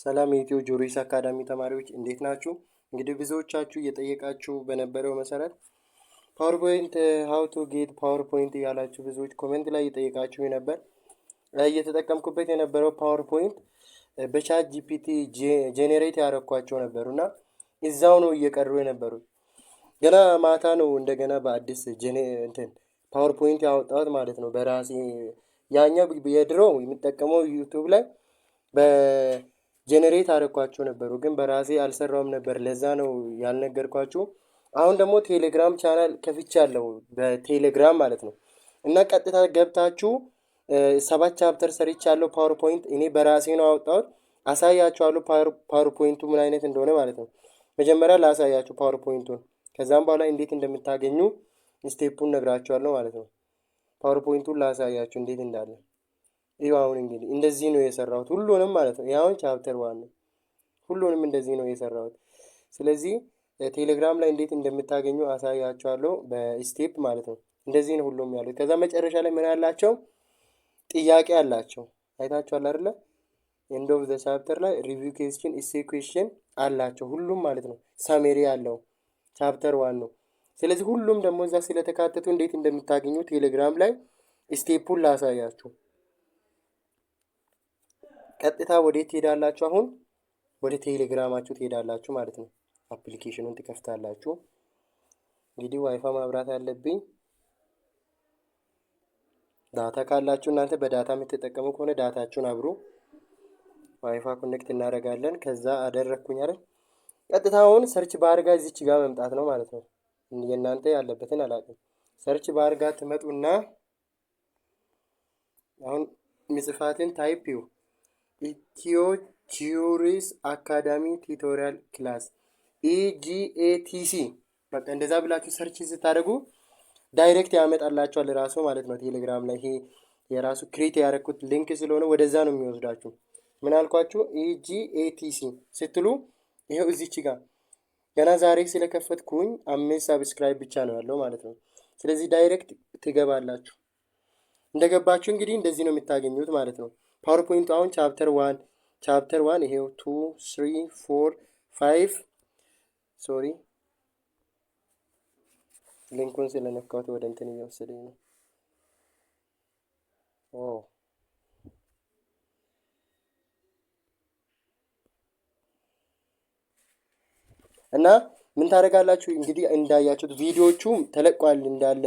ሰላም የኢትዮ ጆሪስ አካዳሚ ተማሪዎች እንዴት ናችሁ? እንግዲህ ብዙዎቻችሁ እየጠየቃችሁ በነበረው መሰረት ፓወርፖይንት ሃው ቱ ጌት ፓወርፖይንት ያላችሁ ብዙዎች ኮሜንት ላይ እየጠየቃችሁ ነበር። እየተጠቀምኩበት የነበረው ፓወርፖይንት በቻት ጂፒቲ ጄኔሬት ያደረኳቸው ነበሩና እዛው ነው እየቀሩ የነበሩት። ገና ማታ ነው እንደገና በአዲስ ፓወርፖይንት ያወጣሁት ማለት ነው በራሴ። ያኛው የድሮ የሚጠቀመው ዩቲዩብ ላይ በጄኔሬት አደረኳቸው ነበሩ፣ ግን በራሴ አልሰራውም ነበር። ለዛ ነው ያልነገርኳችሁ። አሁን ደግሞ ቴሌግራም ቻናል ከፍቻለሁ በቴሌግራም ማለት ነው። እና ቀጥታ ገብታችሁ 7 ቻፕተር ሰርቻለሁ ፓወርፖይንት እኔ በራሴ ነው አወጣሁት። አሳያችኋለሁ ፓወርፖይንቱ ምን አይነት እንደሆነ ማለት ነው። መጀመሪያ ላሳያችሁ ፓወርፖይንቱን፣ ከዛም በኋላ እንዴት እንደምታገኙ ስቴፑን ነግራችኋለሁ ማለት ነው። ፓወርፖይንቱን ላሳያችሁ እንዴት እንዳለ። ይኸው አሁን እንግዲህ እንደዚህ ነው የሰራሁት ሁሉንም ማለት ነው። ያው ቻፕተር 1 ነው፣ ሁሉንም እንደዚህ ነው የሰራሁት። ስለዚህ ቴሌግራም ላይ እንዴት እንደምታገኙ አሳያችኋለሁ በስቴፕ ማለት ነው። እንደዚህ ነው ሁሉም ያሉት። ከዛ መጨረሻ ላይ ምን ያላቸው ጥያቄ አላቸው፣ አይታችኋል አይደለ? ኤንድ ኦፍ ዘ ቻፕተር ላይ ሪቪው ኩዌስችን ኢሴ ኩዌስችን አላቸው ሁሉም ማለት ነው። ሳሜሪ ያለው ቻፕተር 1 ነው። ስለዚህ ሁሉም ደግሞ እዛ ስለተካተቱ እንዴት እንደምታገኙ ቴሌግራም ላይ ስቴፑን ላሳያችሁ። ቀጥታ ወዴት ትሄዳላችሁ? አሁን ወደ ቴሌግራማችሁ ትሄዳላችሁ ማለት ነው። አፕሊኬሽኑን ትከፍታላችሁ። እንግዲህ ዋይፋይ ማብራት አለብኝ። ዳታ ካላችሁ እናንተ በዳታ የምትጠቀሙ ከሆነ ዳታችሁን አብሩ። ዋይፋይ ኮኔክት እናደርጋለን። ከዛ አደረኩኝ አይደል? ቀጥታ አሁን ሰርች ባር ጋር እዚች ጋር መምጣት ነው ማለት ነው። የእናንተ ያለበትን አላውቅም። ሰርች ባር ጋር ትመጡና አሁን ምጽፋትን ታይፕ ዩ ኢትዮ ጆሪስ አካዳሚ ቲዩቶሪያል ክላስ ኢጂኤቲሲ በቃ እንደዛ ብላችሁ ሰርች ስታደርጉ ዳይሬክት ያመጣላችኋል ራሱ ማለት ነው። ቴሌግራም ላይ ይሄ የራሱ ክሬት ያደረኩት ሊንክ ስለሆነ ወደዛ ነው የሚወስዳችሁ። ምን አልኳችሁ? ኢጂኤቲሲ ስትሉ ይሄው እዚች ጋር ገና ዛሬ ስለከፈትኩኝ 5 ሰብስክራይብ ብቻ ነው ያለው ማለት ነው። ስለዚህ ዳይሬክት ትገባላችሁ። እንደገባችሁ እንግዲህ እንደዚህ ነው የምታገኙት ማለት ነው። ፓወርፖይንቱ አሁን ቻፕተር 1 ይሄው 2 3 4 5 ሶሪ ሊንኩን ስለነካሁት ወደ እንትን እየወሰደኝ ነው። እና ምን ታደርጋላችሁ እንግዲህ እንዳያችሁት ቪዲዮቹ ተለቋል እንዳለ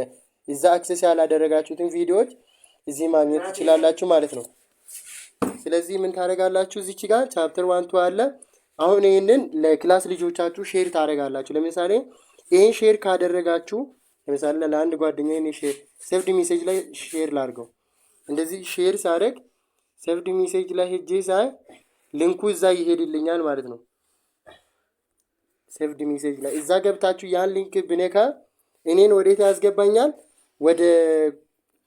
እዛ አክሰስ ያላደረጋችሁትን ቪዲዮዎች እዚህ ማግኘት ትችላላችሁ ማለት ነው። ስለዚህ ምን ታደርጋላችሁ? እዚች ጋር ቻፕተር 1 አለ። አሁን ይሄንን ለክላስ ልጆቻችሁ ሼር ታደርጋላችሁ። ለምሳሌ ይሄን ሼር ካደረጋችሁ ለምሳሌ ለአንድ ጓደኛዬ እኔ ሴቭድ ሜሴጅ ላይ ሼር ላድርገው። እንደዚህ ሼር ሳደርግ ሴቭድ ሜሴጅ ላይ ሄጄ ሳይ ሊንኩ እዛ ይሄድልኛል ማለት ነው። ሴቭድ ሜሴጅ ላይ እዛ ገብታችሁ ያን ሊንክ ብነካ እኔን ወዴት ያስገባኛል?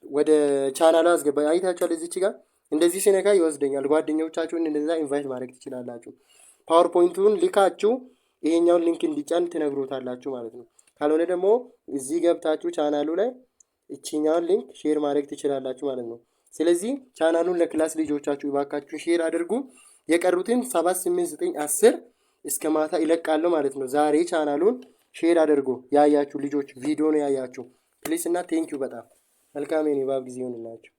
ወደ ቻናሉ ያስገባኝ። አይታችኋል? እዚች ጋር እንደዚህ ሲነካ ይወስደኛል። ጓደኞቻችሁን እንደዛ ኢንቫይት ማድረግ ትችላላችሁ። ፓወርፖይንቱን ልካችሁ ይሄኛውን ሊንክ እንዲጫን ትነግሩታላችሁ ማለት ነው። ካልሆነ ደግሞ እዚህ ገብታችሁ ቻናሉ ላይ እቺኛውን ሊንክ ሼር ማድረግ ትችላላችሁ ማለት ነው። ስለዚህ ቻናሉን ለክላስ ልጆቻችሁ ባካችሁ ሼር አድርጉ። የቀሩትን 7 8 9 10 እስከ ማታ ይለቃለሁ ማለት ነው። ዛሬ ቻናሉን ሼር አድርጉ። ያያችሁ ልጆች ቪዲዮ ነው ያያችሁ ፕሊስ እና ቴንኪው። በጣም መልካም የንባብ ጊዜ ይሁንላችሁ።